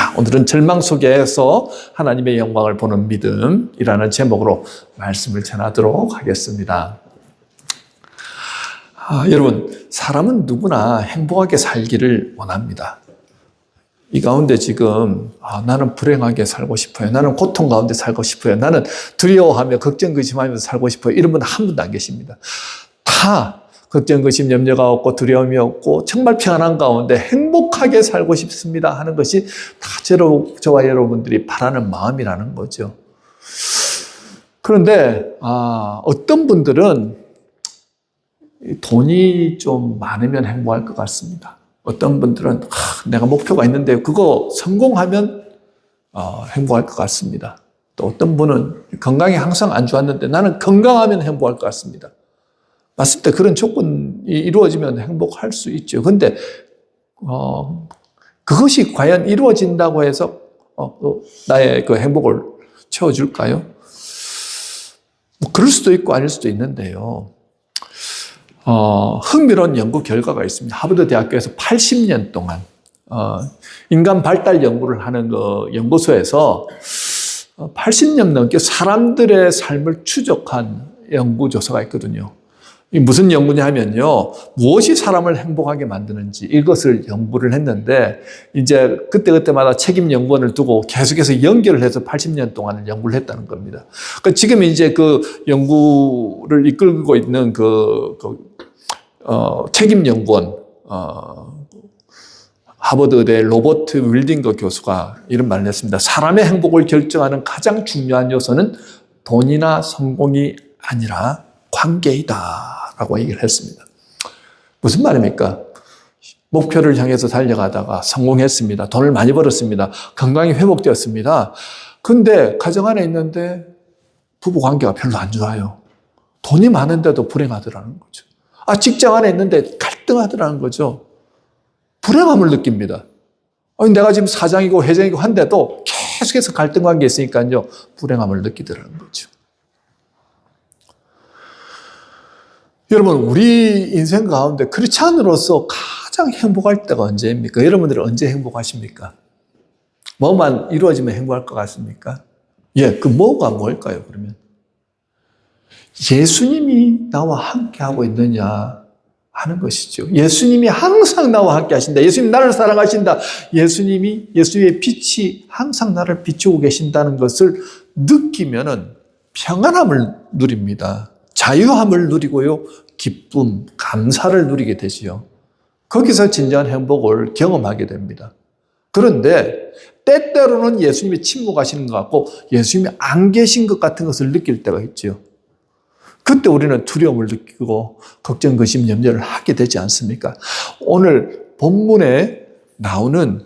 자, 오늘은 절망 속에서 하나님의 영광을 보는 믿음이라는 제목으로 말씀을 전하도록 하겠습니다. 여러분, 사람은 누구나 행복하게 살기를 원합니다. 이 가운데 지금 나는 불행하게 살고 싶어요. 나는 고통 가운데 살고 싶어요. 나는 두려워하며 걱정, 근심하면서 살고 싶어요. 이런 분은 한 분도 안 계십니다. 다 걱정, 근심, 염려가 없고 두려움이 없고 정말 평안한 가운데 행복하게 살고 싶습니다 하는 것이 다 저와 여러분들이 바라는 마음이라는 거죠. 그런데 어떤 분들은 돈이 좀 많으면 행복할 것 같습니다. 어떤 분들은 내가 목표가 있는데 그거 성공하면 행복할 것 같습니다. 또 어떤 분은 건강이 항상 안 좋았는데 나는 건강하면 행복할 것 같습니다. 맞습니다. 그런 조건이 이루어지면 행복할 수 있죠. 그런데 그것이 과연 이루어진다고 해서 나의 그 행복을 채워줄까요? 뭐 그럴 수도 있고 아닐 수도 있는데요. 흥미로운 연구 결과가 있습니다. 하버드 대학교에서 80년 동안 인간 발달 연구를 하는 그 연구소에서 80년 넘게 사람들의 삶을 추적한 연구조사가 있거든요. 이 무슨 연구냐 하면요, 무엇이 사람을 행복하게 만드는지 이것을 연구를 했는데, 이제 그때마다 책임 연구원을 두고 계속해서 연결을 해서 80년 동안 연구를 했다는 겁니다. 그러니까 지금 이제 그 연구를 이끌고 있는 책임 연구원, 하버드 의대 로버트 윌딩거 교수가 이런 말을 했습니다. 사람의 행복을 결정하는 가장 중요한 요소는 돈이나 성공이 아니라 관계이다 라고 얘기를 했습니다. 무슨 말입니까? 목표를 향해서 달려가다가 성공했습니다. 돈을 많이 벌었습니다. 건강이 회복되었습니다. 근데 가정 안에 있는데 부부 관계가 별로 안 좋아요. 돈이 많은데도 불행하더라는 거죠. 직장 안에 있는데 갈등하더라는 거죠. 불행함을 느낍니다. 내가 지금 사장이고 회장이고 한데도 계속해서 갈등 관계에 있으니까요, 불행함을 느끼더라는 거죠. 여러분, 우리 인생 가운데 크리스찬으로서 가장 행복할 때가 언제입니까? 여러분들은 언제 행복하십니까? 뭐만 이루어지면 행복할 것 같습니까? 그 뭐가 뭘까요, 그러면? 예수님이 나와 함께 하고 있느냐 하는 것이죠. 예수님이 항상 나와 함께 하신다. 예수님 나를 사랑하신다. 예수의 빛이 항상 나를 비추고 계신다는 것을 느끼면은 평안함을 누립니다. 자유함을 누리고요, 기쁨, 감사를 누리게 되지요. 거기서 진정한 행복을 경험하게 됩니다. 그런데 때때로는 예수님이 침묵하시는 것 같고 예수님이 안 계신 것 같은 것을 느낄 때가 있죠. 그때 우리는 두려움을 느끼고 걱정, 근심, 염려를 하게 되지 않습니까? 오늘 본문에 나오는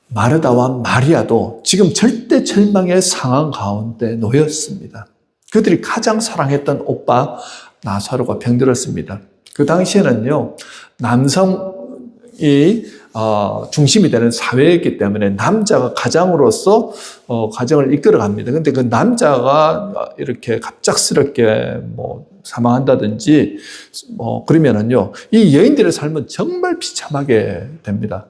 마르다와 마리아도 지금 절대 절망의 상황 가운데 놓였습니다. 그들이 가장 사랑했던 오빠 나사로가 병들었습니다. 그 당시에는요, 남성이 중심이 되는 사회였기 때문에 남자가 가장으로서 가정을 이끌어갑니다. 그런데 그 남자가 이렇게 갑작스럽게 사망한다든지 그러면은요, 이 여인들의 삶은 정말 비참하게 됩니다.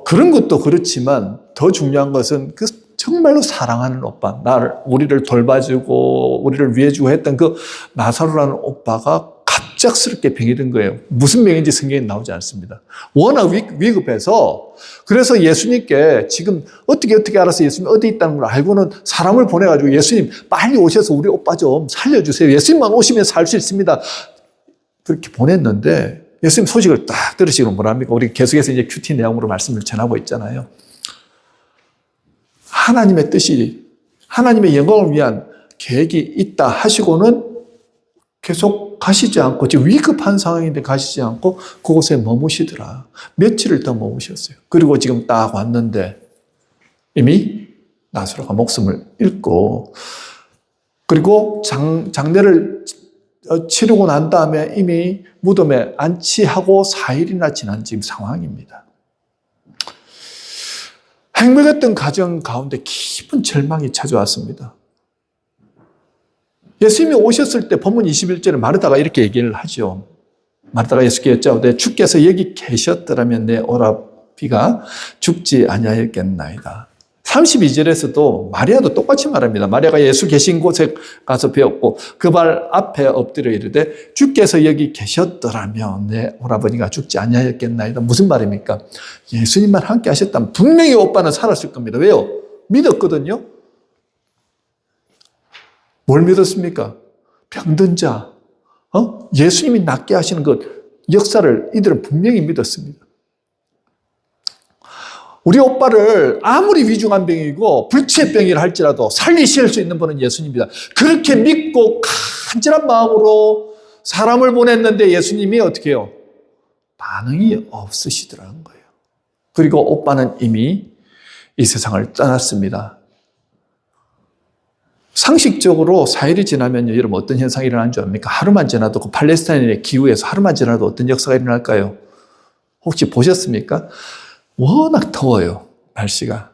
그런 것도 그렇지만 더 중요한 것은 정말로 사랑하는 오빠, 우리를 돌봐주고 우리를 위해주고 했던 그 나사로라는 오빠가 갑작스럽게 병이 든 거예요. 무슨 병인지 성경에 나오지 않습니다. 워낙 위급해서, 그래서 예수님께 지금 어떻게 알아서 예수님 어디 있다는 걸 알고는 사람을 보내가지고 예수님 빨리 오셔서 우리 오빠 좀 살려주세요. 예수님만 오시면 살 수 있습니다. 그렇게 보냈는데 예수님 소식을 딱 들으시고 뭐랍니까? 우리 계속해서 이제 큐티 내용으로 말씀을 전하고 있잖아요. 하나님의 뜻이, 하나님의 영광을 위한 계획이 있다 하시고는 계속 가시지 않고, 지금 위급한 상황인데 가시지 않고 그곳에 머무시더라. 며칠을 더 머무셨어요. 그리고 지금 딱 왔는데 이미 나사로가 목숨을 잃고, 그리고 장례를 치르고 난 다음에 이미 무덤에 안치하고 4일이나 지난 지금 상황입니다. 행복했던 가정 가운데 깊은 절망이 찾아왔습니다. 예수님이 오셨을 때 본문 21절에 마르다가 이렇게 얘기를 하죠. 마르다가 예수께 여짜오되 주께서 여기 계셨더라면 내 오라 비가 죽지 아니하였겠나이다. 32절에서도 마리아도 똑같이 말합니다. 마리아가 예수 계신 곳에 가서 배웠고 그 발 앞에 엎드려 이르되 주께서 여기 계셨더라면 내 오라버니가 죽지 아니하였겠나이다. 무슨 말입니까? 예수님만 함께 하셨다면 분명히 오빠는 살았을 겁니다. 왜요? 믿었거든요. 뭘 믿었습니까? 병든 자, 예수님이 낫게 하시는 것 역사를 이들은 분명히 믿었습니다. 우리 오빠를 아무리 위중한 병이고 불치병이라 할지라도 살리실 수 있는 분은 예수님입니다. 그렇게 믿고 간절한 마음으로 사람을 보냈는데 예수님이 어떻게 해요? 반응이 없으시더라는 거예요. 그리고 오빠는 이미 이 세상을 떠났습니다. 상식적으로 4일이 지나면요, 여러분 어떤 현상이 일어나는 줄 압니까? 하루만 지나도 그 팔레스타인의 기후에서 하루만 지나도 어떤 역사가 일어날까요? 혹시 보셨습니까? 워낙 더워요, 날씨가.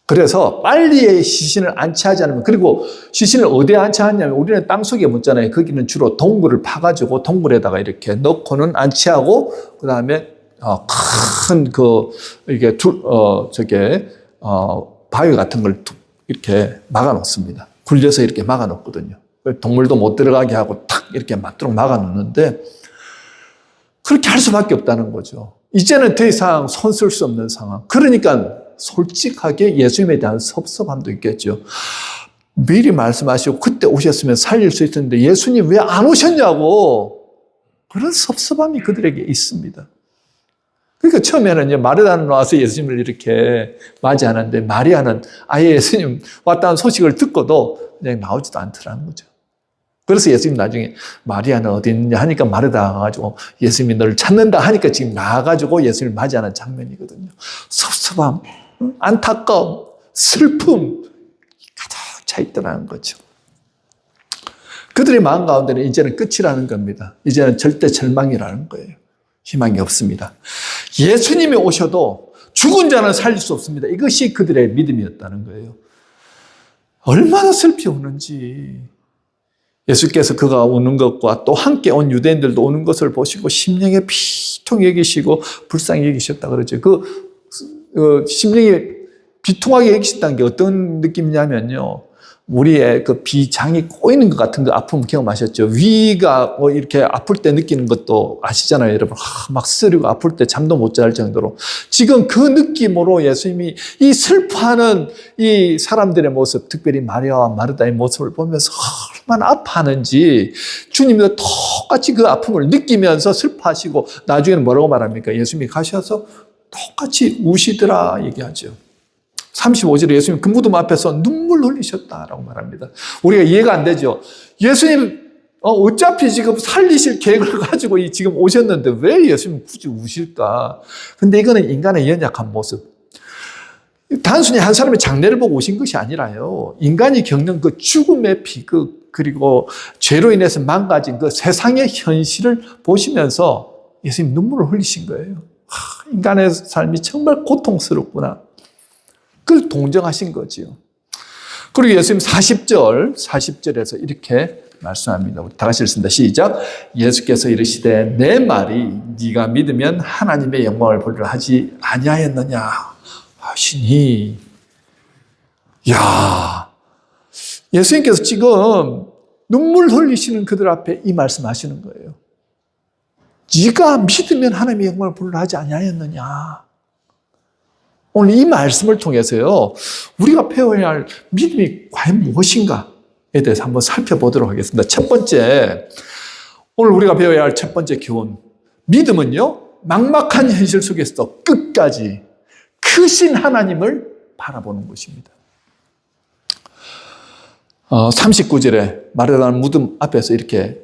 그래서 빨리 시신을 안치하지 않으면, 그리고 시신을 어디에 안치하냐면 우리는 땅속에 묻잖아요. 거기는 주로 동굴을 파가지고 동굴에다가 이렇게 넣고는 안치하고, 그 다음에 큰 이게 바위 같은 걸 이렇게 막아 놓습니다. 굴려서 이렇게 막아 놓거든요. 동물도 못 들어가게 하고 탁 이렇게 맞도록 막아 놓는데 그렇게 할 수밖에 없다는 거죠. 이제는 더 이상 손 쓸 수 없는 상황. 그러니까 솔직하게 예수님에 대한 섭섭함도 있겠죠. 미리 말씀하시고 그때 오셨으면 살릴 수 있었는데 예수님 왜 안 오셨냐고, 그런 섭섭함이 그들에게 있습니다. 그러니까 처음에는 마르다는 와서 예수님을 이렇게 맞이하는데 마리아는 아예 예수님 왔다는 소식을 듣고도 그냥 나오지도 않더라는 거죠. 그래서 예수님 나중에 마리아는 어디 있느냐 하니까 마르다 가가지고 예수님이 너를 찾는다 하니까 지금 나와가지고 예수님을 맞이하는 장면이거든요. 섭섭함, 안타까움, 슬픔 가득 차 있더라는 거죠. 그들의 마음 가운데는 이제는 끝이라는 겁니다. 이제는 절대 절망이라는 거예요. 희망이 없습니다. 예수님이 오셔도 죽은 자는 살릴 수 없습니다. 이것이 그들의 믿음이었다는 거예요. 얼마나 슬피 우는지. 예수께서 그가 우는 것과 또 함께 온 유대인들도 우는 것을 보시고 심령에 비통히 여기시고 불쌍히 여기셨다 그러죠. 심령에 비통하게 여기셨다는 게 어떤 느낌이냐면요, 우리의 그 비장이 꼬이는 것 같은 그 아픔 경험하셨죠? 위가 이렇게 아플 때 느끼는 것도 아시잖아요, 여러분. 막 쓰리고 아플 때 잠도 못 잘 정도로. 지금 그 느낌으로 예수님이 이 슬퍼하는 이 사람들의 모습, 특별히 마리아와 마르다의 모습을 보면서 얼마나 아파하는지 주님도 똑같이 그 아픔을 느끼면서 슬퍼하시고 나중에는 뭐라고 말합니까? 예수님이 가셔서 똑같이 우시더라 얘기하죠. 35절에 예수님 그 무덤 앞에서 눈물 흘리셨다라고 말합니다. 우리가 이해가 안 되죠. 예수님 어차피 지금 살리실 계획을 가지고 지금 오셨는데 왜 예수님 굳이 우실까? 근데 이거는 인간의 연약한 모습. 단순히 한 사람의 장래를 보고 오신 것이 아니라요, 인간이 겪는 그 죽음의 비극, 그리고 죄로 인해서 망가진 그 세상의 현실을 보시면서 예수님 눈물을 흘리신 거예요. 인간의 삶이 정말 고통스럽구나. 그걸 동정하신 거지요. 그리고 예수님 40절에서 이렇게 말씀합니다. 우리 다 같이 읽습니다. 시작. 예수께서 이르시되 내 말이 네가 믿으면 하나님의 영광을 보리라 하지 아니하였느냐 하시니. 야, 예수님께서 지금 눈물 흘리시는 그들 앞에 이 말씀하시는 거예요. 네가 믿으면 하나님의 영광을 보리라 하지 아니하였느냐. 오늘 이 말씀을 통해서요, 우리가 배워야 할 믿음이 과연 무엇인가에 대해서 한번 살펴보도록 하겠습니다. 첫 번째, 오늘 우리가 배워야 할 첫 번째 교훈. 믿음은요, 막막한 현실 속에서도 끝까지 크신 하나님을 바라보는 것입니다. 39절에 마르다는 무덤 앞에서 이렇게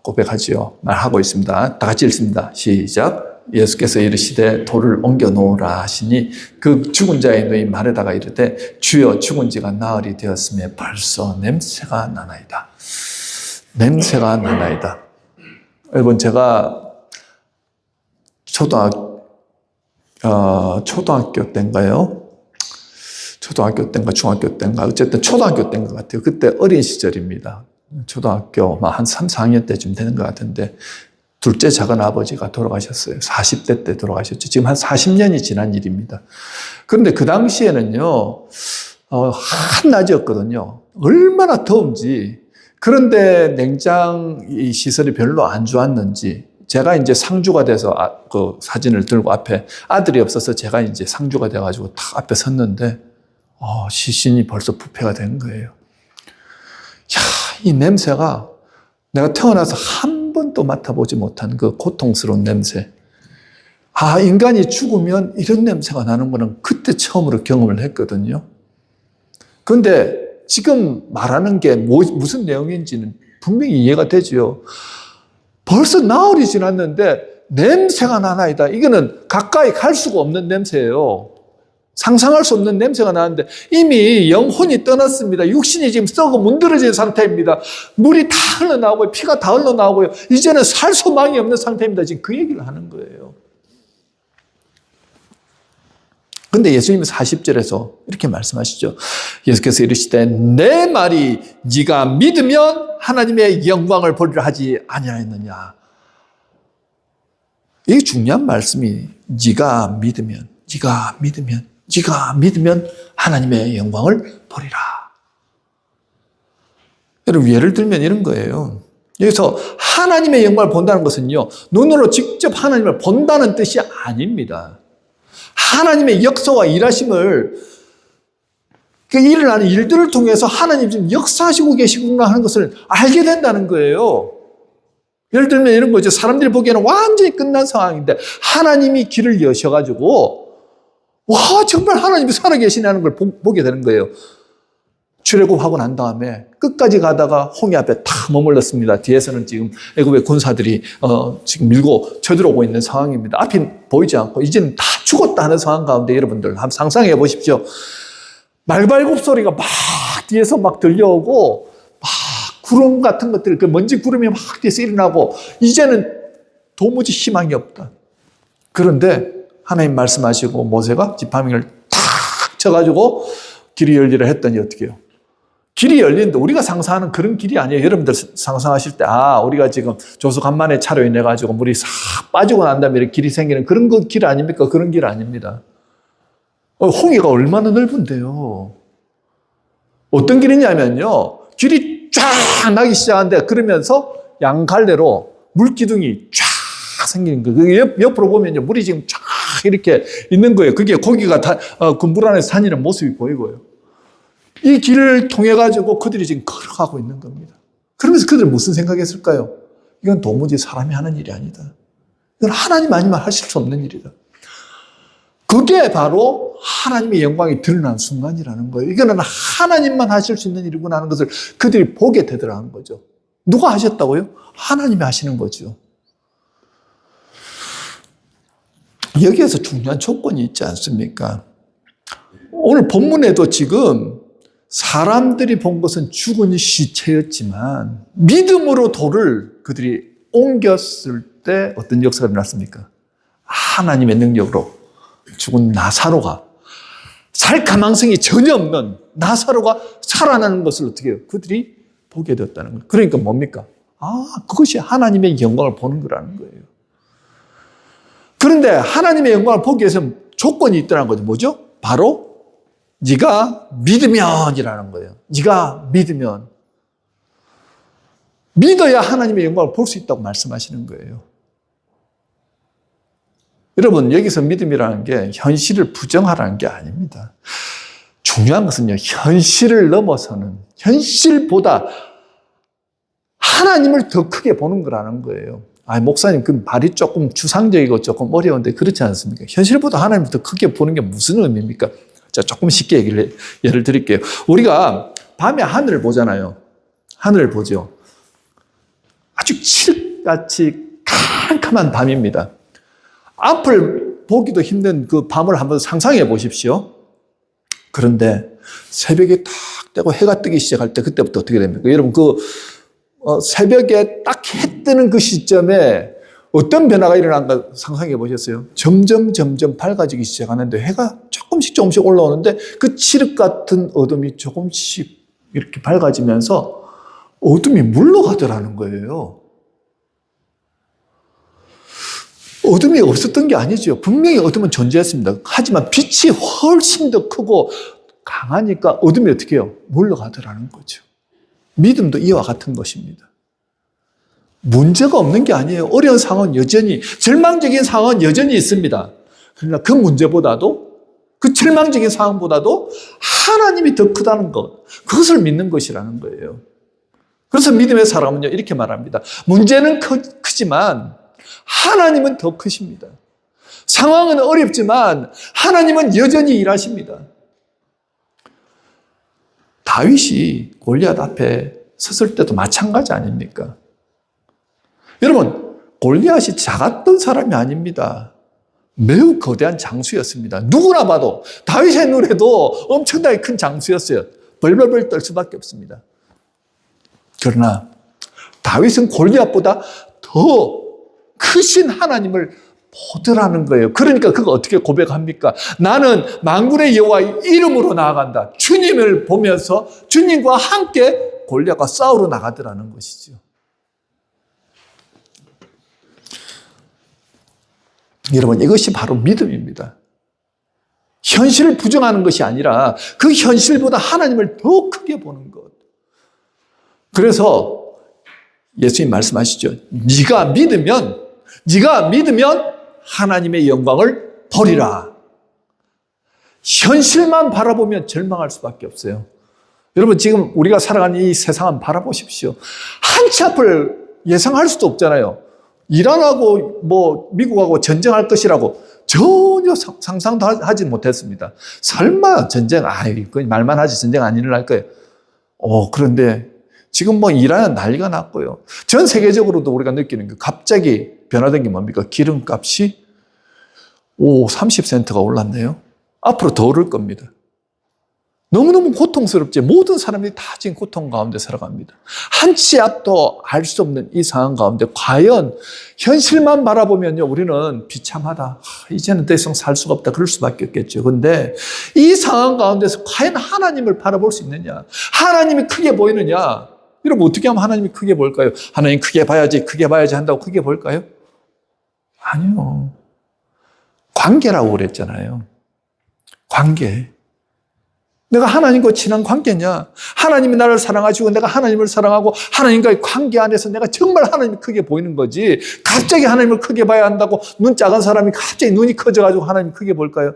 고백하지요. 말하고 있습니다. 다 같이 읽습니다. 시작. 예수께서 이르시되 돌을 옮겨 놓으라 하시니 그 죽은 자의 누이 마르다가 이르되 주여 죽은 지가 나흘이 되었음에 벌써 냄새가 나나이다. 냄새가 나나이다. 여러분, 제가 초등학교 때인가요? 초등학교 때인가 중학교 때인가 어쨌든 초등학교 때인 것 같아요. 그때 어린 시절입니다. 초등학교 한 3, 4학년 때쯤 되는 것 같은데 둘째 작은 아버지가 돌아가셨어요. 40대 때 돌아가셨죠. 지금 한 40년이 지난 일입니다. 그런데 그 당시에는요, 한낮이었거든요. 얼마나 더운지. 그런데 냉장 시설이 별로 안 좋았는지, 제가 이제 상주가 돼서 그 사진을 들고 앞에 아들이 없어서 제가 이제 상주가 돼가지고 딱 앞에 섰는데, 시신이 벌써 부패가 된 거예요. 야, 이 냄새가 내가 태어나서 한 번도 맡아보지 못한 그 고통스러운 냄새. 인간이 죽으면 이런 냄새가 나는 거는 그때 처음으로 경험을 했거든요. 그런데 지금 말하는 게 무슨 내용인지는 분명히 이해가 되죠. 벌써 나흘이 지났는데 냄새가 나나이다. 이거는 가까이 갈 수가 없는 냄새예요. 상상할 수 없는 냄새가 나는데 이미 영혼이 떠났습니다. 육신이 지금 썩어 문드러진 상태입니다. 물이 다 흘러나오고요. 피가 다 흘러나오고요. 이제는 살 소망이 없는 상태입니다. 지금 그 얘기를 하는 거예요. 그런데 예수님이 40절에서 이렇게 말씀하시죠. 예수께서 이르시되 내 말이 네가 믿으면 하나님의 영광을 보리라 하지 아니하였느냐. 이게 중요한 말씀이 네가 믿으면 하나님의 영광을 보리라. 여러분 예를 들면 이런 거예요. 여기서 하나님의 영광을 본다는 것은요, 눈으로 직접 하나님을 본다는 뜻이 아닙니다. 하나님의 역사와 일하심을, 그 일어나는 일들을 통해서 하나님 지금 역사하시고 계시구나 하는 것을 알게 된다는 거예요. 예를 들면 이런 거죠. 사람들이 보기에는 완전히 끝난 상황인데 하나님이 길을 여셔가지고 와, 정말 하나님이 살아계시냐는 걸 보게 되는 거예요. 출애굽하고 난 다음에 끝까지 가다가 홍해 앞에 탁 머물렀습니다. 뒤에서는 지금 애굽의 군사들이 지금 밀고 쳐들어오고 있는 상황입니다. 앞이 보이지 않고 이제는 다 죽었다 하는 상황 가운데 여러분들 한번 상상해 보십시오. 말발굽 소리가 막 뒤에서 막 들려오고 막 구름 같은 것들, 그 먼지 구름이 막 뒤에서 일어나고 이제는 도무지 희망이 없다. 그런데 하나님 말씀하시고 모세가 지팡이를 탁 쳐가지고 길이 열리라 했더니 어떻게 해요? 길이 열리는데 우리가 상상하는 그런 길이 아니에요. 여러분들 상상하실 때 우리가 지금 조수간만에 차로 인해 가지고 물이 싹 빠지고 난 다음에 이렇게 길이 생기는 그런 길 아닙니까? 그런 길 아닙니다. 홍해가 얼마나 넓은데요. 어떤 길이냐면요, 길이 쫙 나기 시작하는데 그러면서 양갈래로 물기둥이 쫙 생기는 거예요. 옆으로 보면요, 물이 지금 쫙 이렇게 있는 거예요. 그게 고기가 그 물 안에서 다니는 모습이 보이고요. 이 길을 통해 가지고 그들이 지금 걸어가고 있는 겁니다. 그러면서 그들은 무슨 생각했을까요? 이건 도무지 사람이 하는 일이 아니다. 이건 하나님 아니면 하실 수 없는 일이다. 그게 바로 하나님의 영광이 드러난 순간이라는 거예요. 이거는 하나님만 하실 수 있는 일이구나 하는 것을 그들이 보게 되더라는 거죠. 누가 하셨다고요? 하나님이 하시는 거죠. 여기에서 중요한 조건이 있지 않습니까? 오늘 본문에도 지금 사람들이 본 것은 죽은 시체였지만 믿음으로 돌을 그들이 옮겼을 때 어떤 역사가 일어났습니까? 하나님의 능력으로 죽은 나사로가, 살 가망성이 전혀 없는 나사로가 살아나는 것을 어떻게 해요? 그들이 보게 되었다는 거예요. 그러니까 뭡니까? 그것이 하나님의 영광을 보는 거라는 거예요. 그런데 하나님의 영광을 보기 위해서는 조건이 있다는 거죠. 뭐죠? 바로 네가 믿으면이라는 거예요. 네가 믿으면. 믿어야 하나님의 영광을 볼 수 있다고 말씀하시는 거예요. 여러분, 여기서 믿음이라는 게 현실을 부정하라는 게 아닙니다. 중요한 것은요, 현실을 넘어서는, 현실보다 하나님을 더 크게 보는 거라는 거예요. 목사님, 그 말이 조금 추상적이고 조금 어려운데 그렇지 않습니까? 현실보다 하나님을 더 크게 보는 게 무슨 의미입니까? 자, 조금 쉽게 예를 드릴게요. 우리가 밤에 하늘을 보잖아요. 하늘을 보죠. 아주 칠흑같이 캄캄한 밤입니다. 앞을 보기도 힘든 그 밤을 한번 상상해 보십시오. 그런데 새벽이 딱 되고 해가 뜨기 시작할 때 그때부터 어떻게 됩니까? 여러분, 새벽에 딱 해 뜨는 그 시점에 어떤 변화가 일어난가 상상해 보셨어요? 점점 밝아지기 시작하는데 해가 조금씩 올라오는데 그 칠흑 같은 어둠이 조금씩 이렇게 밝아지면서 어둠이 물러가더라는 거예요. 어둠이 없었던 게 아니죠. 분명히 어둠은 존재했습니다. 하지만 빛이 훨씬 더 크고 강하니까 어둠이 어떻게 해요? 물러가더라는 거죠. 믿음도 이와 같은 것입니다. 문제가 없는 게 아니에요. 어려운 상황은 여전히, 절망적인 상황은 여전히 있습니다. 그러나 그 문제보다도, 그 절망적인 상황보다도 하나님이 더 크다는 것, 그것을 믿는 것이라는 거예요. 그래서 믿음의 사람은요, 이렇게 말합니다. 문제는 크지만 하나님은 더 크십니다. 상황은 어렵지만 하나님은 여전히 일하십니다. 다윗이 골리앗 앞에 섰을 때도 마찬가지 아닙니까? 여러분, 골리앗이 작았던 사람이 아닙니다. 매우 거대한 장수였습니다. 누구나 봐도 다윗의 눈에도 엄청나게 큰 장수였어요. 벌벌벌 떨 수밖에 없습니다. 그러나 다윗은 골리앗보다 더 크신 하나님을 보더라는 거예요. 그러니까 그거 어떻게 고백합니까? 나는 만군의 여호와의 이름으로 나아간다. 주님을 보면서 주님과 함께 골리앗과 싸우러 나가더라는 것이죠. 여러분, 이것이 바로 믿음입니다. 현실을 부정하는 것이 아니라 그 현실보다 하나님을 더 크게 보는 것. 그래서 예수님 말씀하시죠. 네가 믿으면 하나님의 영광을 보리라. 현실만 바라보면 절망할 수밖에 없어요. 여러분, 지금 우리가 살아가는 이 세상을 바라보십시오. 한치 앞을 예상할 수도 없잖아요. 이란하고 미국하고 전쟁할 것이라고 전혀 상상도 하지 못했습니다. 설마 전쟁, 그건 말만 하지 전쟁 안 일어날 거예요. 그런데 지금 이란은 난리가 났고요. 전 세계적으로도 우리가 느끼는 게 갑자기 변화된 게 뭡니까? 기름값이 30센트가 올랐네요. 앞으로 더 오를 겁니다. 너무너무 고통스럽지. 모든 사람들이 다 지금 고통 가운데 살아갑니다. 한치 앞도 알 수 없는 이 상황 가운데 과연 현실만 바라보면요, 우리는 비참하다. 이제는 더 이상 살 수가 없다. 그럴 수밖에 없겠죠. 그런데 이 상황 가운데서 과연 하나님을 바라볼 수 있느냐? 하나님이 크게 보이느냐? 여러분, 어떻게 하면 하나님이 크게 볼까요? 하나님 크게 봐야지 한다고 크게 볼까요? 아니요. 관계라고 그랬잖아요. 관계. 내가 하나님과 친한 관계냐? 하나님이 나를 사랑하시고 내가 하나님을 사랑하고 하나님과의 관계 안에서 내가 정말 하나님이 크게 보이는 거지. 갑자기 하나님을 크게 봐야 한다고 눈 작은 사람이 갑자기 눈이 커져가지고 하나님 크게 볼까요?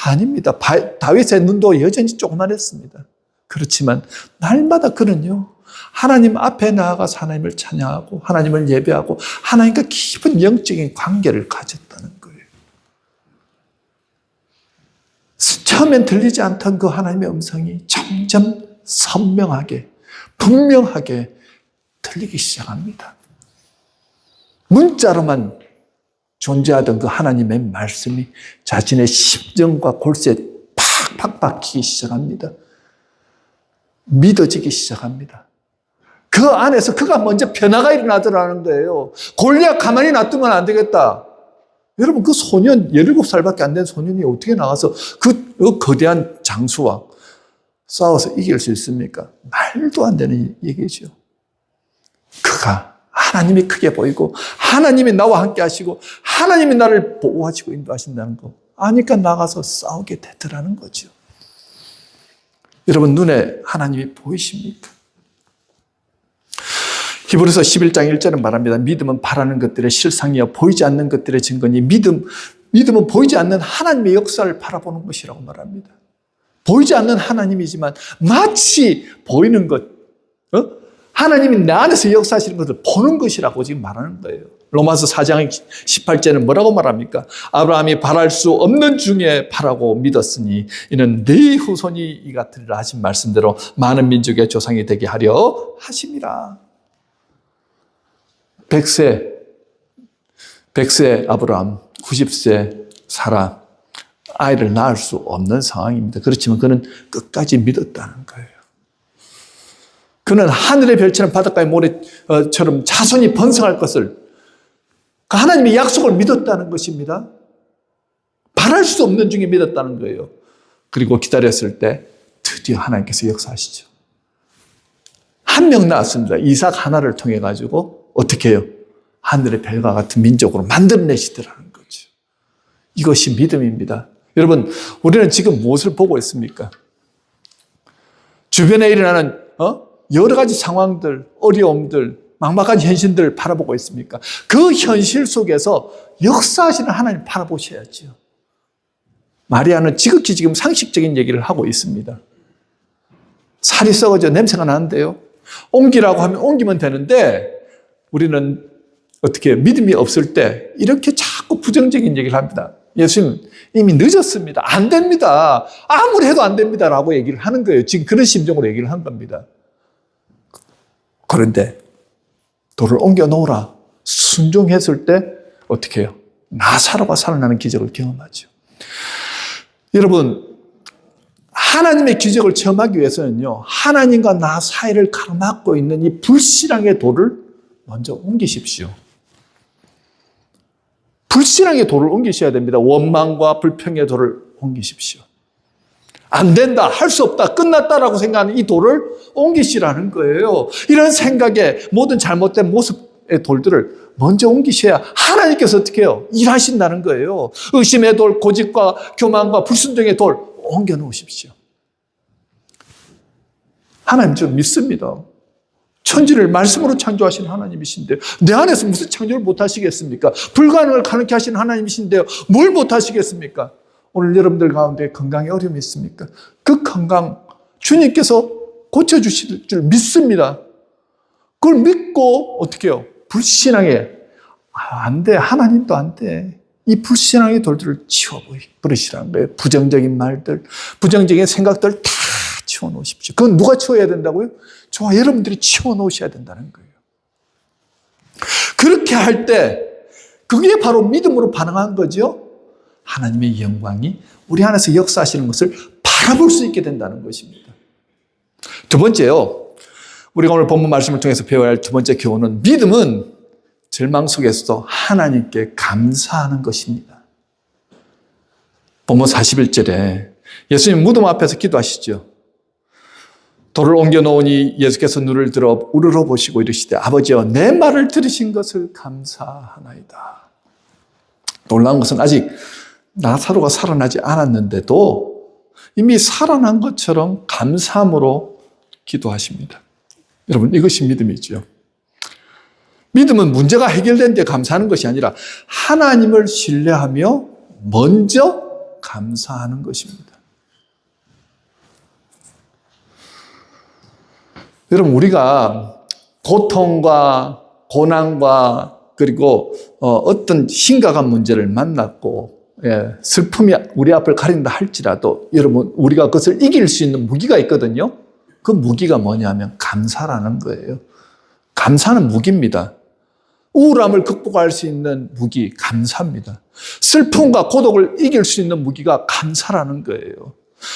아닙니다. 다윗의 눈도 여전히 조그만했습니다. 그렇지만 날마다 그는요, 하나님 앞에 나아가서 하나님을 찬양하고 하나님을 예배하고 하나님과 깊은 영적인 관계를 가졌다는 거예요. 처음엔 들리지 않던 그 하나님의 음성이 점점 선명하게, 분명하게 들리기 시작합니다. 문자로만 존재하던 그 하나님의 말씀이 자신의 심정과 골수에 팍팍 박히기 시작합니다. 믿어지기 시작합니다. 그 안에서 그가 먼저 변화가 일어나더라는 거예요. 골리앗 가만히 놔두면 안 되겠다. 여러분, 그 소년, 17살밖에 안 된 소년이 어떻게 나가서 그 거대한 장수와 싸워서 이길 수 있습니까? 말도 안 되는 얘기죠. 그가 하나님이 크게 보이고 하나님이 나와 함께 하시고 하나님이 나를 보호하시고 인도하신다는 거 아니까 나가서 싸우게 되더라는 거죠. 여러분, 눈에 하나님이 보이십니까? 히브리서 11장 1절은 말합니다. 믿음은 바라는 것들의 실상이요 보이지 않는 것들의 증거니 믿음은 보이지 않는 하나님의 역사를 바라보는 것이라고 말합니다. 보이지 않는 하나님이지만 마치 보이는 것, 하나님이 내 안에서 역사하시는 것을 보는 것이라고 지금 말하는 거예요. 로마서 4장 18절은 뭐라고 말합니까? 아브라함이 바랄 수 없는 중에 바라고 믿었으니 이는 네 후손이 이 같으리라 하신 말씀대로 많은 민족의 조상이 되게 하려 하심이라. 100세 아브라함, 90세 사라, 아이를 낳을 수 없는 상황입니다. 그렇지만 그는 끝까지 믿었다는 거예요. 그는 하늘의 별처럼 바닷가의 모래처럼 자손이 번성할 것을, 하나님의 약속을 믿었다는 것입니다. 바랄 수 없는 중에 믿었다는 거예요. 그리고 기다렸을 때 드디어 하나님께서 역사하시죠. 한 명 낳았습니다. 이삭 하나를 통해 가지고 어떻게 해요? 하늘의 별과 같은 민족으로 만들어내시더라는 거예요. 이것이 믿음입니다. 여러분, 우리는 지금 무엇을 보고 있습니까? 주변에 일어나는 여러 가지 상황들, 어려움들, 막막한 현실들을 바라보고 있습니까? 그 현실 속에서 역사하시는 하나님 바라보셔야죠. 마리아는 지극히 지금 상식적인 얘기를 하고 있습니다. 살이 썩어져 냄새가 나는데요. 옮기라고 하면 옮기면 되는데 우리는 어떻게 믿음이 없을 때 이렇게 자꾸 부정적인 얘기를 합니다. 예수님 이미 늦었습니다. 안 됩니다. 아무리 해도 안 됩니다. 라고 얘기를 하는 거예요. 지금 그런 심정으로 얘기를 한 겁니다. 그런데 돌을 옮겨 놓으라. 순종했을 때 어떻게 해요? 나사로가 살아나는 기적을 경험하죠. 여러분, 하나님의 기적을 체험하기 위해서는요, 하나님과 나 사이를 가로막고 있는 이 불신앙의 돌을 먼저 옮기십시오. 불신앙의 돌을 옮기셔야 됩니다. 원망과 불평의 돌을 옮기십시오. 안 된다, 할 수 없다, 끝났다라고 생각하는 이 돌을 옮기시라는 거예요. 이런 생각에 모든 잘못된 모습의 돌들을 먼저 옮기셔야 하나님께서 어떻게 해요? 일하신다는 거예요. 의심의 돌, 고집과 교만과 불순종의 돌 옮겨 놓으십시오. 하나님 좀 믿습니다. 천지를 말씀으로 창조하신 하나님이신데요. 내 안에서 무슨 창조를 못하시겠습니까? 불가능을 가능케 하시는 하나님이신데요. 뭘 못하시겠습니까? 오늘 여러분들 가운데 건강에 어려움이 있습니까? 그 건강 주님께서 고쳐주실 줄 믿습니다. 그걸 믿고 어떻게 해요? 불신앙에 안 돼. 하나님도 안 돼. 이 불신앙의 돌들을 치워버리시라는 거예요. 부정적인 말들, 부정적인 생각들 다 치워놓으십시오. 그건 누가 치워야 된다고요? 저와 여러분들이 치워놓으셔야 된다는 거예요. 그렇게 할 때 그게 바로 믿음으로 반응한 거죠. 하나님의 영광이 우리 안에서 역사하시는 것을 바라볼 수 있게 된다는 것입니다. 두 번째요. 우리가 오늘 본문 말씀을 통해서 배워야 할 두 번째 교훈은 믿음은 절망 속에서도 하나님께 감사하는 것입니다. 본문 41절에 예수님 무덤 앞에서 기도하시죠. 돌을 옮겨 놓으니 예수께서 눈을 들어 우러러 보시고 이르시되 아버지여 내 말을 들으신 것을 감사하나이다. 놀라운 것은 아직 나사로가 살아나지 않았는데도 이미 살아난 것처럼 감사함으로 기도하십니다. 여러분, 이것이 믿음이죠. 믿음은 문제가 해결된 데 감사하는 것이 아니라 하나님을 신뢰하며 먼저 감사하는 것입니다. 여러분, 우리가 고통과 고난과 그리고 어떤 심각한 문제를 만났고 슬픔이 우리 앞을 가린다 할지라도 여러분, 우리가 그것을 이길 수 있는 무기가 있거든요. 그 무기가 뭐냐면 감사라는 거예요. 감사는 무기입니다. 우울함을 극복할 수 있는 무기, 감사입니다. 슬픔과 고독을 이길 수 있는 무기가 감사라는 거예요.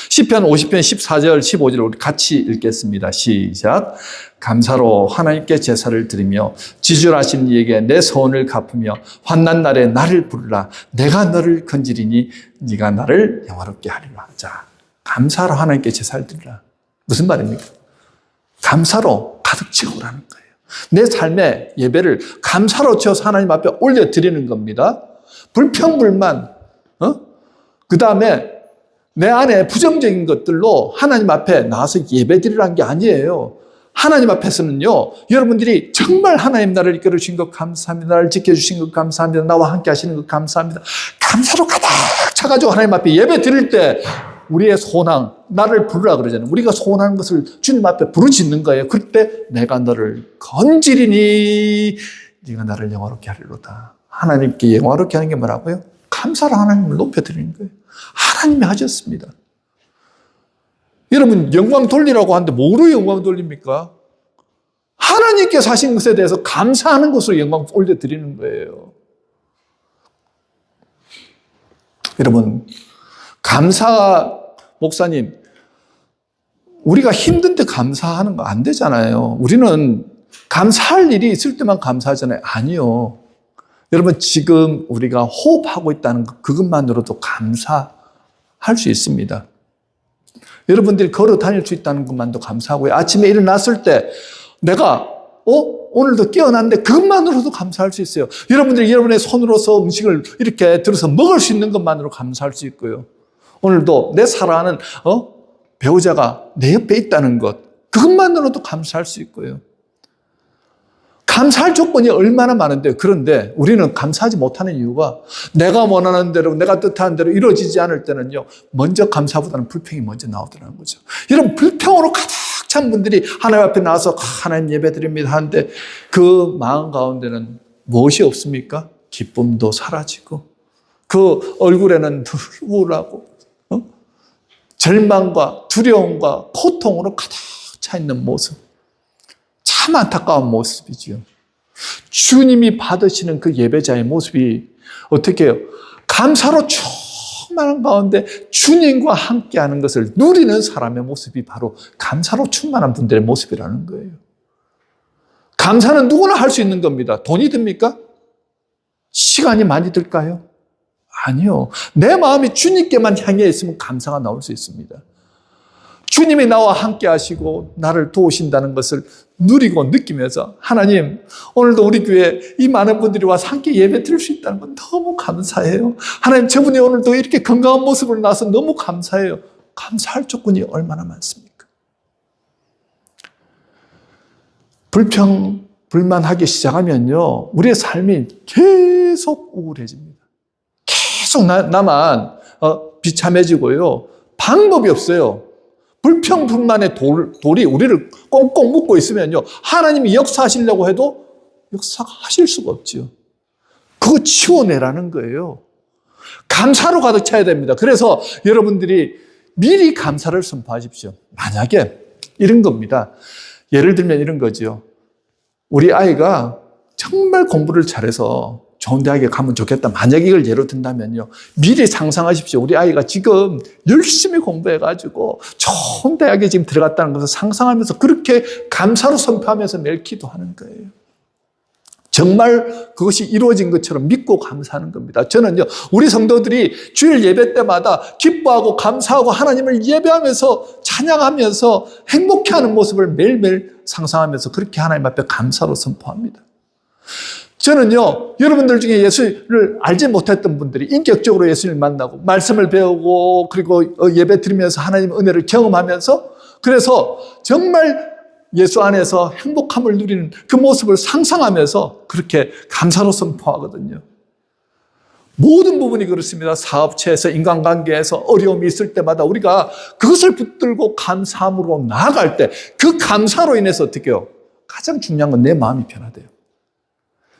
시편 50편 14절 15절 우리 같이 읽겠습니다. 시작. 감사로 하나님께 제사를 드리며 지존하신 이에게 내 소원을 갚으며 환난 날에 나를 부르라. 내가 너를 건지리니 네가 나를 영화롭게 하리라. 자, 감사로 하나님께 제사를 드리라. 무슨 말입니까? 감사로 가득 채우라는 거예요. 내 삶의 예배를 감사로 채워서 하나님 앞에 올려드리는 겁니다. 불평불만, 그 다음에 내 안에 부정적인 것들로 하나님 앞에 나와서 예배드리라는 게 아니에요. 하나님 앞에서는요, 여러분들이 정말 하나님 나를 이끌어 주신 것 감사합니다. 나를 지켜주신 것 감사합니다. 나와 함께 하시는 것 감사합니다. 감사로 가득 차가지고 하나님 앞에 예배 드릴 때 우리의 소원한, 나를 부르라 그러잖아요. 우리가 소원하는 것을 주님 앞에 부르짖는 거예요. 그때 내가 너를 건지리니 네가 나를 영화롭게 하리로다. 하나님께 영화롭게 하는 게 뭐라고요? 감사로 하나님을 높여드리는 거예요. 하나님이 하셨습니다. 여러분, 영광 돌리라고 하는데 뭐로 영광 돌립니까? 하나님께서 하신 것에 대해서 감사하는 것으로 영광 올려드리는 거예요. 여러분, 목사님, 우리가 힘든데 감사하는 거 안 되잖아요. 우리는 감사할 일이 있을 때만 감사하잖아요. 아니요. 여러분, 지금 우리가 호흡하고 있다는 것, 그것만으로도 감사할 수 있습니다. 여러분들이 걸어 다닐 수 있다는 것만도 감사하고요. 아침에 일어났을 때 내가 오늘도 깨어났는데 그것만으로도 감사할 수 있어요. 여러분들이 여러분의 손으로서 음식을 이렇게 들어서 먹을 수 있는 것만으로 감사할 수 있고요. 오늘도 내 사랑하는 배우자가 내 옆에 있다는 것, 그것만으로도 감사할 수 있고요. 감사할 조건이 얼마나 많은데, 그런데 우리는 감사하지 못하는 이유가 내가 원하는 대로, 내가 뜻하는 대로 이루어지지 않을 때는요, 먼저 감사보다는 불평이 먼저 나오더라는 거죠. 여러분, 불평으로 가득 찬 분들이 하나님 앞에 나와서 하나님 예배드립니다 하는데 그 마음 가운데는 무엇이 없습니까? 기쁨도 사라지고 그 얼굴에는 늘 우울하고 절망과 두려움과 고통으로 가득 차 있는 모습, 참 안타까운 모습이지요. 주님이 받으시는 그 예배자의 모습이 어떻게 해요? 감사로 충만한 가운데 주님과 함께하는 것을 누리는 사람의 모습이 바로 감사로 충만한 분들의 모습이라는 거예요. 감사는 누구나 할 수 있는 겁니다. 돈이 듭니까? 시간이 많이 들까요? 아니요. 내 마음이 주님께만 향해 있으면 감사가 나올 수 있습니다. 주님이 나와 함께 하시고 나를 도우신다는 것을 누리고 느끼면서 하나님, 오늘도 우리 교회에 이 많은 분들이 와서 함께 예배 드릴 수 있다는 건 너무 감사해요. 하나님, 저분이 오늘도 이렇게 건강한 모습을 나서 너무 감사해요. 감사할 조건이 얼마나 많습니까? 불평, 불만하기 시작하면요, 우리의 삶이 계속 우울해집니다. 계속 나만 비참해지고요. 방법이 없어요. 불평불만의 돌이 우리를 꽁꽁 묶고 있으면요, 하나님이 역사하시려고 해도 역사하실 수가 없죠. 그거 치워내라는 거예요. 감사로 가득 차야 됩니다. 그래서 여러분들이 미리 감사를 선포하십시오. 만약에 이런 겁니다. 예를 들면 이런 거죠. 우리 아이가 정말 공부를 잘해서 좋은 대학에 가면 좋겠다. 만약 이걸 예로 든다면요, 미리 상상하십시오. 우리 아이가 지금 열심히 공부해가지고 좋은 대학에 지금 들어갔다는 것을 상상하면서 그렇게 감사로 선포하면서 매일 기도하는 거예요. 정말 그것이 이루어진 것처럼 믿고 감사하는 겁니다. 저는요, 우리 성도들이 주일 예배 때마다 기뻐하고 감사하고 하나님을 예배하면서 찬양하면서 행복해하는 모습을 매일매일 상상하면서 그렇게 하나님 앞에 감사로 선포합니다. 저는요, 여러분들 중에 예수를 알지 못했던 분들이 인격적으로 예수님을 만나고 말씀을 배우고 그리고 예배 드리면서 하나님의 은혜를 경험하면서 그래서 정말 예수 안에서 행복함을 누리는 그 모습을 상상하면서 그렇게 감사로 선포하거든요. 모든 부분이 그렇습니다. 사업체에서 인간관계에서 어려움이 있을 때마다 우리가 그것을 붙들고 감사함으로 나아갈 때 그 감사로 인해서 어떻게 해요? 가장 중요한 건 내 마음이 변화돼요.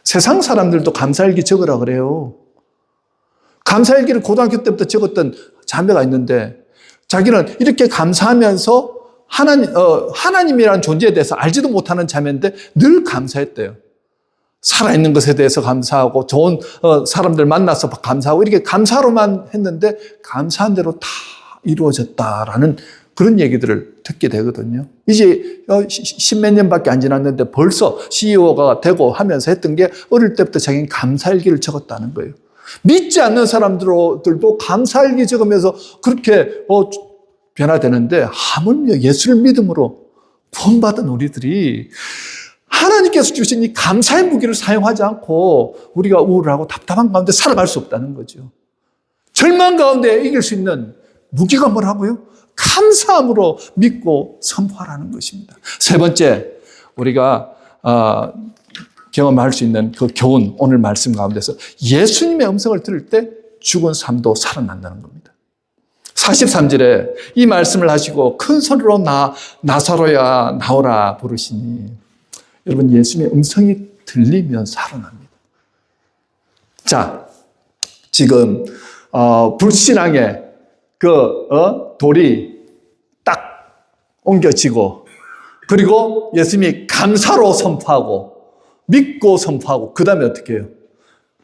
세상 사람들도 감사일기 적으라 그래요. 감사일기를 고등학교 때부터 적었던 자매가 있는데 자기는 이렇게 감사하면서 하나님이라는 존재에 대해서 알지도 못하는 자매인데 늘 감사했대요. 살아있는 것에 대해서 감사하고 좋은 사람들 만나서 감사하고 이렇게 감사로만 했는데 감사한 대로 다 이루어졌다라는 그런 얘기들을 듣게 되거든요. 이제 십몇 년밖에 안 지났는데 벌써 CEO가 되고 하면서 했던 게 어릴 때부터 자기는 감사일기를 적었다는 거예요. 믿지 않는 사람들도 감사일기 적으면서 그렇게 변화되는데 하물며 예수를 믿음으로 구원받은 우리들이 하나님께서 주신 이 감사의 무기를 사용하지 않고 우리가 우울하고 답답한 가운데 살아갈 수 없다는 거죠. 절망 가운데 이길 수 있는 무기가 뭐라고요? 감사함으로 믿고 선포하라는 것입니다. 세 번째, 우리가 경험할 수 있는 그 교훈, 오늘 말씀 가운데서 예수님의 음성을 들을 때 죽은 삶도 살아난다는 겁니다. 43절에 이 말씀을 하시고 큰 소리로 나사로야 나오라 부르시니, 여러분, 예수님의 음성이 들리면 살아납니다. 자, 지금 불신앙의 돌이 딱 옮겨지고 그리고 예수님이 감사로 선포하고 믿고 선포하고 그 다음에 어떻게 해요?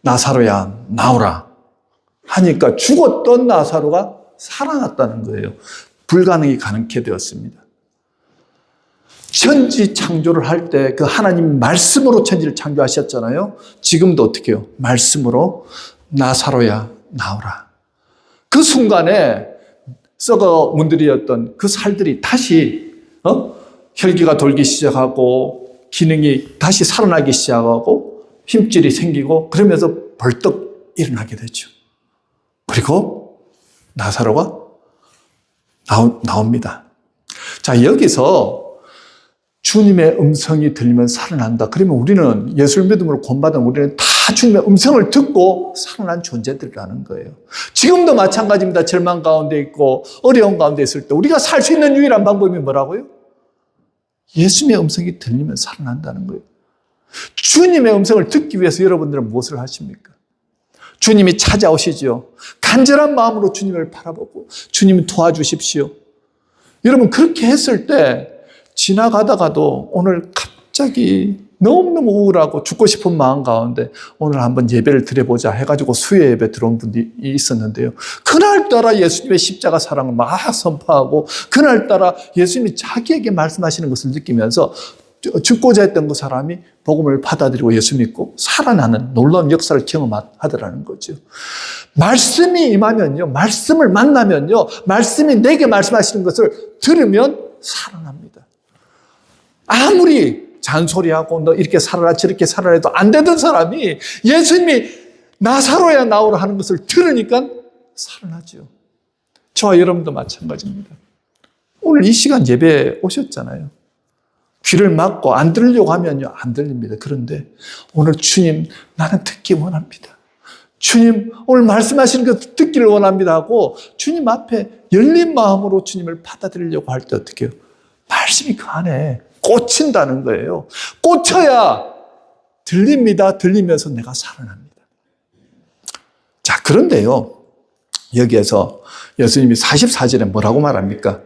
나사로야 나오라 하니까 죽었던 나사로가 살아났다는 거예요. 불가능이 가능케 되었습니다. 천지 창조를 할 때 그 하나님 말씀으로 천지를 창조하셨잖아요. 지금도 어떻게 해요? 말씀으로 나사로야 나오라. 그 순간에 썩어 문드리었던 그 살들이 다시 혈기가 돌기 시작하고 기능이 다시 살아나기 시작하고 힘줄이 생기고 그러면서 벌떡 일어나게 되죠. 그리고 나사로가 나옵니다. 자, 여기서 주님의 음성이 들리면 살아난다. 그러면 우리는 예수를 믿음으로 구원받은 우리는 다 주님의 음성을 듣고 살아난 존재들이라는 거예요. 지금도 마찬가지입니다. 절망 가운데 있고 어려운 가운데 있을 때 우리가 살 수 있는 유일한 방법이 뭐라고요? 예수님의 음성이 들리면 살아난다는 거예요. 주님의 음성을 듣기 위해서 여러분들은 무엇을 하십니까? 주님이 찾아오시죠. 간절한 마음으로 주님을 바라보고 주님 도와주십시오. 여러분 그렇게 했을 때 지나가다가도 오늘 갑자기 너무너무 우울하고 죽고 싶은 마음 가운데 오늘 한번 예배를 드려보자 해가지고 수요 예배 들어온 분이 있었는데요. 그날따라 예수님의 십자가 사랑을 막 선포하고 그날따라 예수님이 자기에게 말씀하시는 것을 느끼면서 죽고자 했던 그 사람이 복음을 받아들이고 예수 믿고 살아나는 놀라운 역사를 경험하더라는 거죠. 말씀이 임하면요, 말씀을 만나면요, 말씀이 내게 말씀하시는 것을 들으면 살아납니다. 아무리 잔소리하고 너 이렇게 살아라 저렇게 살아라 해도 안 되던 사람이 예수님이 나사로야 나오라 하는 것을 들으니까 살아나죠. 저와 여러분도 마찬가지입니다. 오늘 이 시간 예배에 오셨잖아요. 귀를 막고 안 들으려고 하면요, 안 들립니다. 그런데 오늘 주님, 나는 듣기 원합니다. 주님, 오늘 말씀하시는 것 듣기를 원합니다 하고 주님 앞에 열린 마음으로 주님을 받아들이려고 할 때 어떻게 해요? 말씀이 그 안에 꽂힌다는 거예요. 꽂혀야 들립니다. 들리면서 내가 살아납니다. 자, 그런데요, 여기에서 예수님이 44절에 뭐라고 말합니까?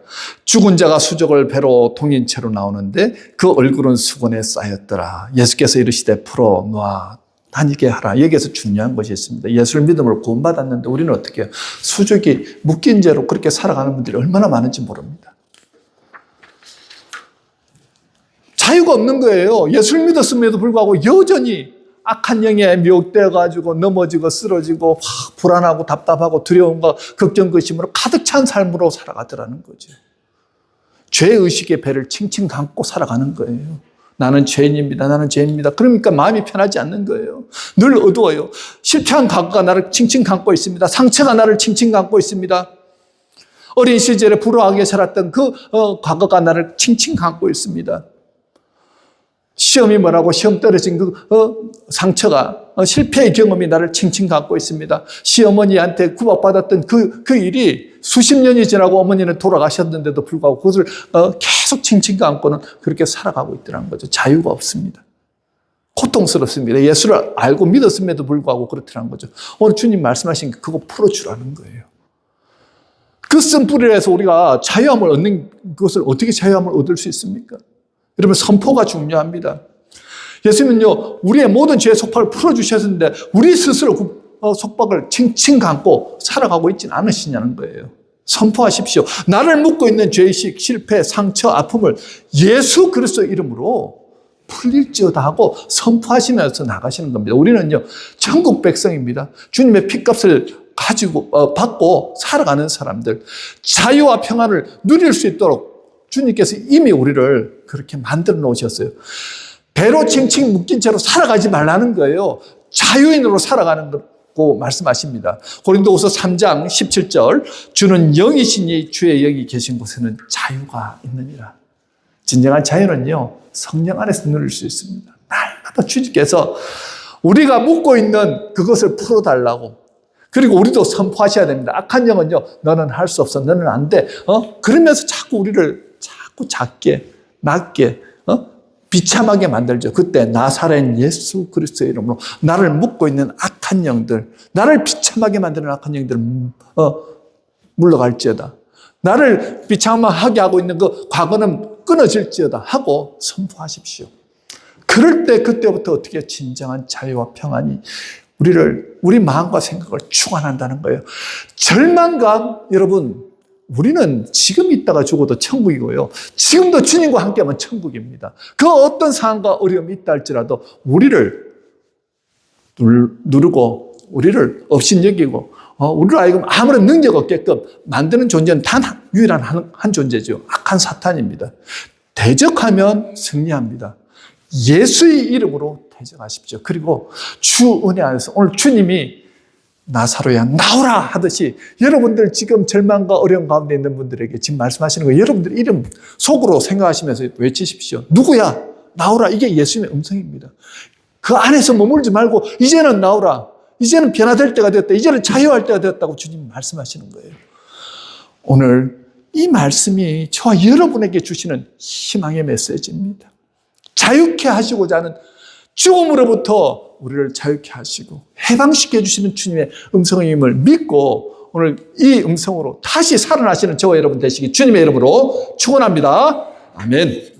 죽은 자가 수족을 배로 동인 채로 나오는데 그 얼굴은 수건에 쌓였더라. 예수께서 이르시되 풀어놓아 다니게 하라. 여기에서 중요한 것이 있습니다. 예수를 믿음으로 구원받았는데 우리는 어떻게 해요? 수족이 묶인 채로 그렇게 살아가는 분들이 얼마나 많은지 모릅니다. 자유가 없는 거예요. 예수를 믿었음에도 불구하고 여전히 악한 영에 미혹되어가지고 넘어지고 쓰러지고 불안하고 답답하고 두려움과 걱정, 근심으로 가득 찬 삶으로 살아가더라는 거죠. 죄의식의 배를 칭칭 감고 살아가는 거예요. 나는 죄인입니다. 나는 죄인입니다. 그러니까 마음이 편하지 않는 거예요. 늘 어두워요. 실패한 과거가 나를 칭칭 감고 있습니다. 상처가 나를 칭칭 감고 있습니다. 어린 시절에 불우하게 살았던 그 과거가 나를 칭칭 감고 있습니다. 시험이 뭐라고 시험 떨어진 그 상처가 실패의 경험이 나를 칭칭 감고 있습니다. 시어머니한테 구박받았던 그 일이 수십 년이 지나고 어머니는 돌아가셨는데도 불구하고 그것을 계속 칭칭 감고는 그렇게 살아가고 있더라는 거죠. 자유가 없습니다. 고통스럽습니다. 예수를 알고 믿었음에도 불구하고 그렇더라는 거죠. 오늘 주님 말씀하신 게 그거 풀어주라는 거예요. 그 쓴뿌리를 해서 우리가 자유함을 얻는 것을 어떻게 자유함을 얻을 수 있습니까? 여러분, 선포가 중요합니다. 예수님은요, 우리의 모든 죄의 속박을 풀어주셨는데 우리 스스로 그 속박을 칭칭 감고 살아가고 있지는 않으시냐는 거예요. 선포하십시오. 나를 묶고 있는 죄의식, 실패, 상처, 아픔을 예수 그리스도 이름으로 풀릴지어다 하고 선포하시면서 나가시는 겁니다. 우리는요, 천국 백성입니다. 주님의 핏값을 가지고 받고 살아가는 사람들, 자유와 평안을 누릴 수 있도록 주님께서 이미 우리를 그렇게 만들어 놓으셨어요. 배로 칭칭 묶인 채로 살아가지 말라는 거예요. 자유인으로 살아가는 거고 말씀하십니다. 고린도후서 3장 17절, 주는 영이시니 주의 영이 계신 곳에는 자유가 있느니라. 진정한 자유는요, 성령 안에서 누릴 수 있습니다. 날마다 주님께서 우리가 묶고 있는 그것을 풀어달라고, 그리고 우리도 선포하셔야 됩니다. 악한 영은요, 너는 할 수 없어, 너는 안 돼. 그러면서 자꾸 우리를 자꾸 작게, 낮게, 비참하게 만들죠. 그때 나사렛 예수 그리스도의 이름으로 나를 묶고 있는 악한 영들, 나를 비참하게 만드는 악한 영들을 물러갈지어다. 나를 비참하게 하고 있는 그 과거는 끊어질지어다 하고 선포하십시오. 그럴 때 그때부터 어떻게 진정한 자유와 평안이 우리 마음과 생각을 충만한다는 거예요. 절망감, 여러분, 우리는 지금 있다가 죽어도 천국이고요. 지금도 주님과 함께하면 천국입니다. 그 어떤 상황과 어려움이 있다 할지라도 우리를 누르고 우리를 업신여기고 우리를 알고 아무런 능력 없게끔 만드는 존재는 단 유일한 한 존재죠. 악한 사탄입니다. 대적하면 승리합니다. 예수의 이름으로 대적하십시오. 그리고 주 은혜 안에서 오늘 주님이 나사로야 나오라 하듯이 여러분들 지금 절망과 어려움 가운데 있는 분들에게 지금 말씀하시는 거예요. 여러분들 이름 속으로 생각하시면서 외치십시오. 누구야? 나오라. 이게 예수님의 음성입니다. 그 안에서 머물지 말고 이제는 나오라. 이제는 변화될 때가 되었다. 이제는 자유할 때가 되었다고 주님 말씀하시는 거예요. 오늘 이 말씀이 저와 여러분에게 주시는 희망의 메시지입니다. 자유케 하시고자 하는 죽음으로부터 우리를 자유케 하시고 해방시켜 주시는 주님의 음성임을 믿고 오늘 이 음성으로 다시 살아나시는 저와 여러분 되시기 주님의 이름으로 축원합니다. 아멘.